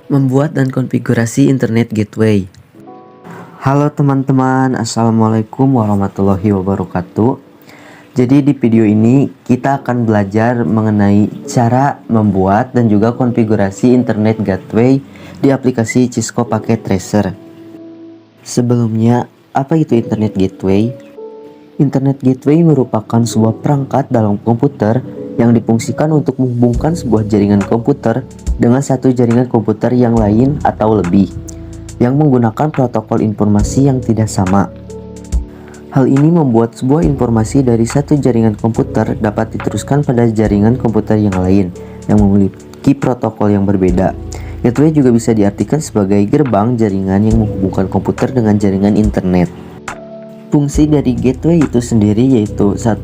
Membuat dan konfigurasi internet gateway. Halo teman-teman, assalamualaikum warahmatullahi wabarakatuh. Jadi di video ini kita akan belajar mengenai cara membuat dan juga konfigurasi internet gateway di aplikasi Cisco Packet Tracer. Sebelumnya, apa itu internet gateway? Internet gateway merupakan sebuah perangkat dalam komputer yang difungsikan untuk menghubungkan sebuah jaringan komputer dengan satu jaringan komputer yang lain atau lebih, yang menggunakan protokol informasi yang tidak sama. Hal ini membuat sebuah informasi dari satu jaringan komputer dapat diteruskan pada jaringan komputer yang lain yang memiliki protokol yang berbeda. Gateway juga bisa diartikan sebagai gerbang jaringan yang menghubungkan komputer dengan jaringan internet. Fungsi dari gateway itu sendiri yaitu 1.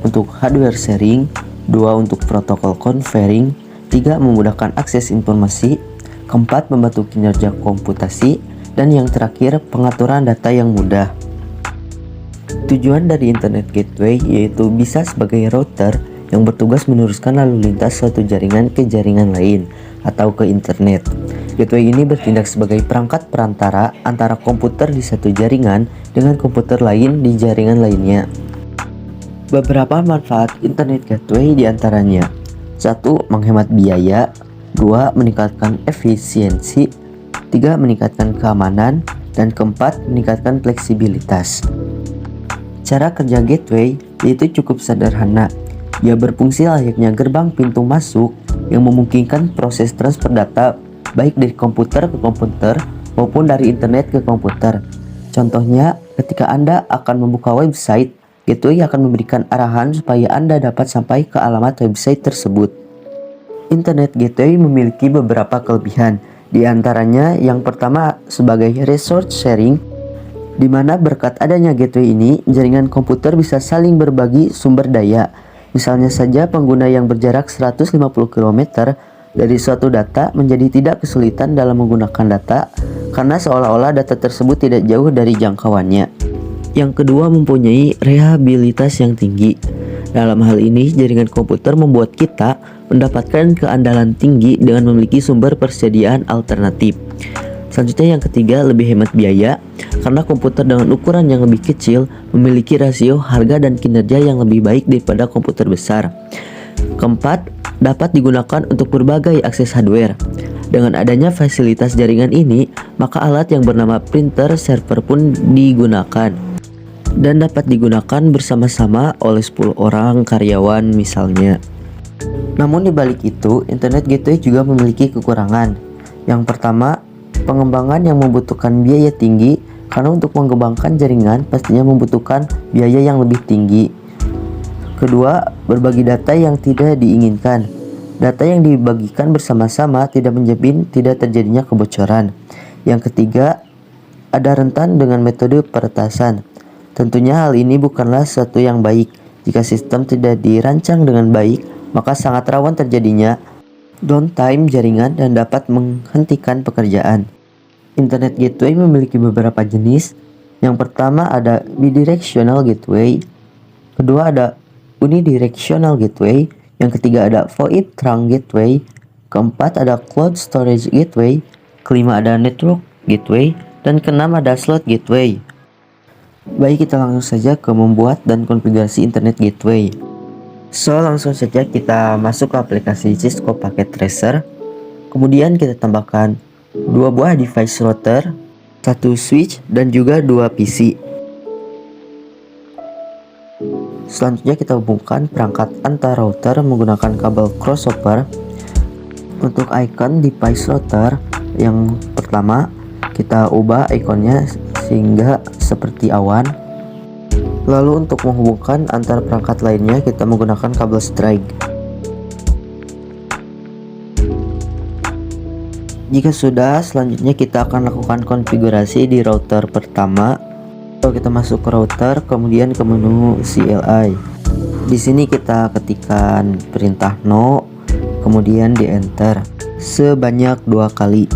Untuk hardware sharing, 2. Untuk protokol conferring, 3. Memudahkan akses informasi, 4. Membantu kinerja komputasi, dan yang terakhir pengaturan data yang mudah. Tujuan dari internet gateway yaitu bisa sebagai router yang bertugas meneruskan lalu lintas suatu jaringan ke jaringan lain atau ke internet. Gateway ini bertindak sebagai perangkat perantara antara komputer di satu jaringan dengan komputer lain di jaringan lainnya. Beberapa manfaat internet gateway diantaranya: 1. Menghemat biaya, 2. Meningkatkan efisiensi, 3. Meningkatkan keamanan, dan keempat, meningkatkan fleksibilitas. Cara kerja gateway yaitu cukup sederhana. Ia berfungsi layaknya gerbang pintu masuk yang memungkinkan proses transfer data baik dari komputer ke komputer maupun dari internet ke komputer. Contohnya, ketika Anda akan membuka website, gateway akan memberikan arahan supaya Anda dapat sampai ke alamat website tersebut. Internet gateway memiliki beberapa kelebihan, di antaranya yang pertama sebagai resource sharing, di mana berkat adanya gateway ini, jaringan komputer bisa saling berbagi sumber daya. Misalnya saja pengguna yang berjarak 150 km dari suatu data menjadi tidak kesulitan dalam menggunakan data karena seolah-olah data tersebut tidak jauh dari jangkauannya. Yang kedua, mempunyai reliabilitas yang tinggi. Dalam hal ini, jaringan komputer membuat kita mendapatkan keandalan tinggi dengan memiliki sumber persediaan alternatif. Selanjutnya yang ketiga, lebih hemat biaya karena komputer dengan ukuran yang lebih kecil memiliki rasio harga dan kinerja yang lebih baik daripada komputer besar. Keempat, dapat digunakan untuk berbagai akses hardware. Dengan adanya fasilitas jaringan ini, maka alat yang bernama printer server pun digunakan dan dapat digunakan bersama-sama oleh 10 orang karyawan misalnya. Namun dibalik itu, internet gateway juga memiliki kekurangan. Yang pertama, pengembangan yang membutuhkan biaya tinggi karena untuk mengembangkan jaringan pastinya membutuhkan biaya yang lebih tinggi. Kedua, berbagi data yang tidak diinginkan. Data yang dibagikan bersama-sama tidak menjamin tidak terjadinya kebocoran. Yang ketiga, ada rentan dengan metode peretasan. Tentunya hal ini bukanlah sesuatu yang baik. Jika sistem tidak dirancang dengan baik, maka sangat rawan terjadinya downtime jaringan dan dapat menghentikan pekerjaan. Internet gateway memiliki beberapa jenis. Yang pertama ada bidirectional gateway. Kedua ada unidirectional gateway. Yang ketiga ada void trunk gateway. Keempat ada cloud storage gateway. Kelima ada network gateway. Dan keenam ada slot gateway. Baik, kita langsung saja ke membuat dan konfigurasi internet gateway. So, langsung saja kita masuk ke aplikasi Cisco Packet Tracer. Kemudian kita tambahkan 2 buah device router, 1 switch, dan juga 2 PC. Selanjutnya kita hubungkan perangkat antar router menggunakan kabel crossover. Untuk icon device router yang pertama, kita ubah ikonnya sehingga seperti awan. Lalu untuk menghubungkan antar perangkat lainnya kita menggunakan kabel strike. Jika sudah, selanjutnya kita akan lakukan konfigurasi di router pertama. Lalu kita masuk ke router, kemudian ke menu CLI. Di sini kita ketikkan perintah no, kemudian di enter sebanyak 2 kali.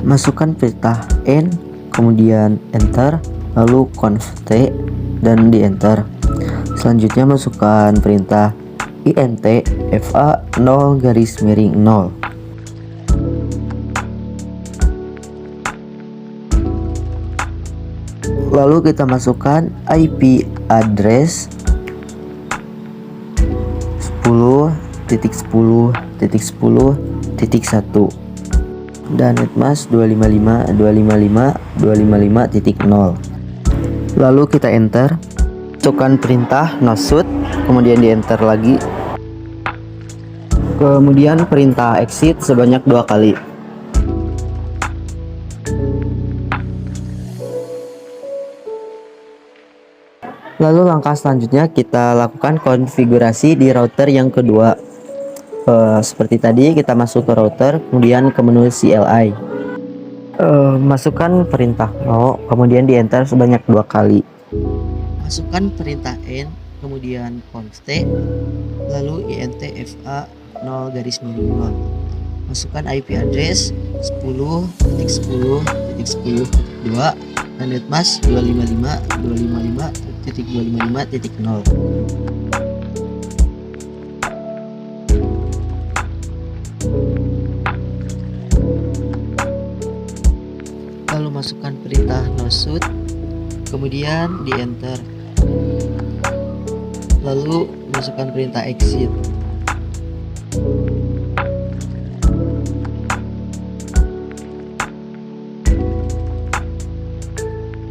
Masukkan perintah n, kemudian enter, lalu conf t dan di enter. Selanjutnya masukkan perintah int fa 0 garis miring 0. Lalu kita masukkan IP address 10.10.10.1 dan netmask 255.255.255.0. Lalu kita enter, masukkan perintah noshoot, kemudian di enter lagi, kemudian perintah exit sebanyak 2 kali. Lalu langkah selanjutnya kita lakukan konfigurasi di router yang kedua. Seperti tadi, kita masuk ke router, kemudian ke menu CLI, masukkan perintah no, kemudian di enter sebanyak 2 kali. Masukkan perintah n, kemudian const, lalu intfa 0 masukkan IP address 10.10.10.2 dan netmask 255.255.255.0. Lalu masukkan perintah noshoot, kemudian di enter, lalu masukkan perintah exit.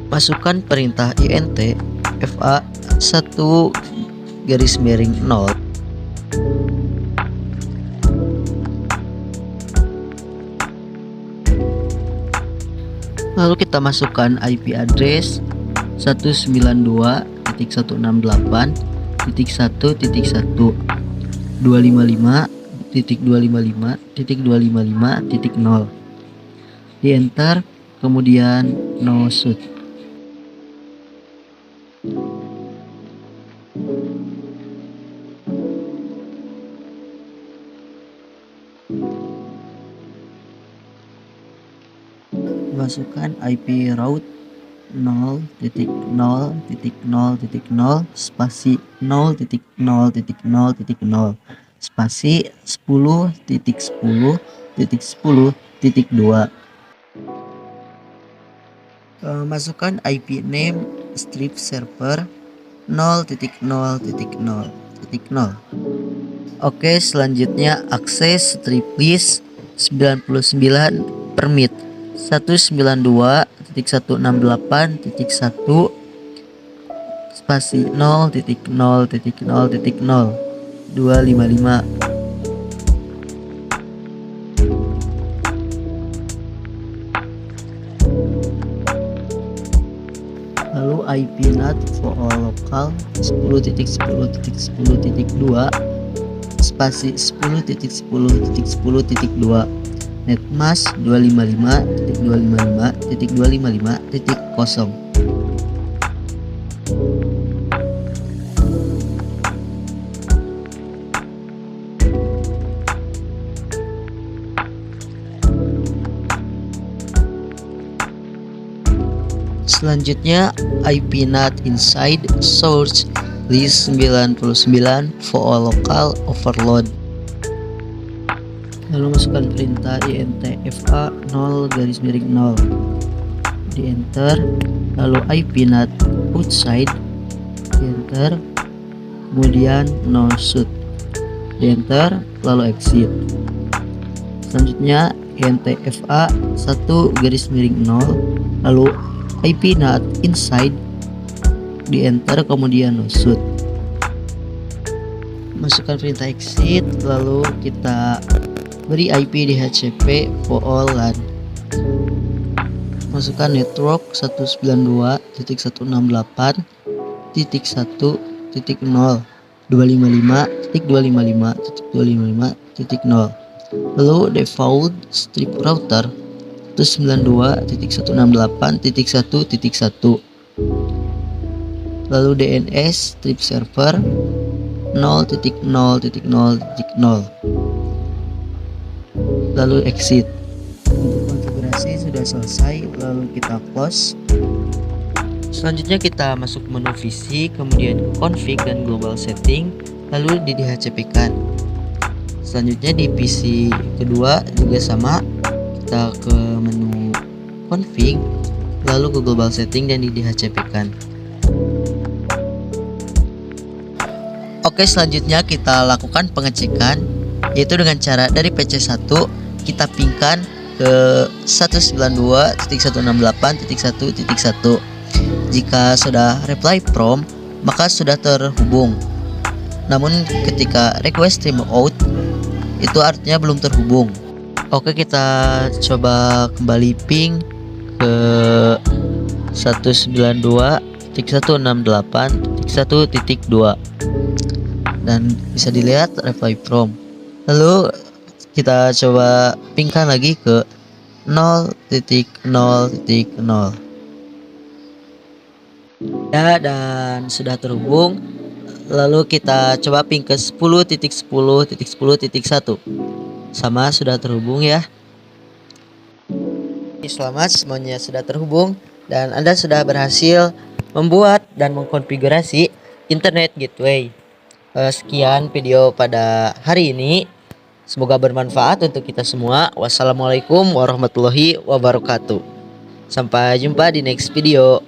Masukkan perintah intfa 1 garis miring 0. Lalu kita masukkan IP address 192.168.1.255.255.255.0. Di enter, kemudian no shoot. Masukkan IP route 0.0.0.0 spasi 0.0.0.0 spasi 10.10.10.2. Masukkan IP name strip server 0.0.0.0. Oke, selanjutnya akses strip list 99 permit 192.168.1 spasi 0.0.0.255. Lalu IP NAT for all local 10.10.10.2 spasi 10.10.10.2 netmask 255.255.255.0. Selanjutnya IP NAT inside source list 99 for all local overload. Lalu masukkan perintah intfa 0 garis miring 0. Di enter, lalu IP NAT outside, di enter, kemudian no shoot, di enter, lalu exit. Selanjutnya intfa 1 garis miring 0, lalu IP NAT inside, di enter, kemudian no shoot. Masukkan perintah exit, lalu kita beri IP DHCP for all LAN. Masukkan network 192.168.1.0 255.255.255.0. Lalu default strip router 192.168.1.1. Lalu DNS strip server 0.0.0.0. Lalu exit. Untuk konfigurasi sudah selesai, lalu kita close. Selanjutnya kita masuk menu VC, kemudian ke config dan global setting, lalu di DHCP kan. Selanjutnya di PC kedua juga sama, kita ke menu config, lalu ke global setting dan di DHCP-kan. Oke, selanjutnya kita lakukan pengecekan, yaitu dengan cara dari PC1 kita pingkan ke 192.168.1.1. Jika sudah reply from, maka sudah terhubung. Namun ketika request remote, itu artinya belum terhubung. Oke, kita coba kembali ping ke 192.168.1.2 dan bisa dilihat reply from. Lalu kita coba pingkan lagi ke 0.0.0 ya, dan sudah terhubung. Lalu kita coba ping ke 10.10.10.1 sama, sudah terhubung ya. Selamat, semuanya sudah terhubung dan Anda sudah berhasil membuat dan mengkonfigurasi internet gateway. Sekian video pada hari ini. Semoga bermanfaat untuk kita semua. Wassalamualaikum warahmatullahi wabarakatuh. Sampai jumpa di next video.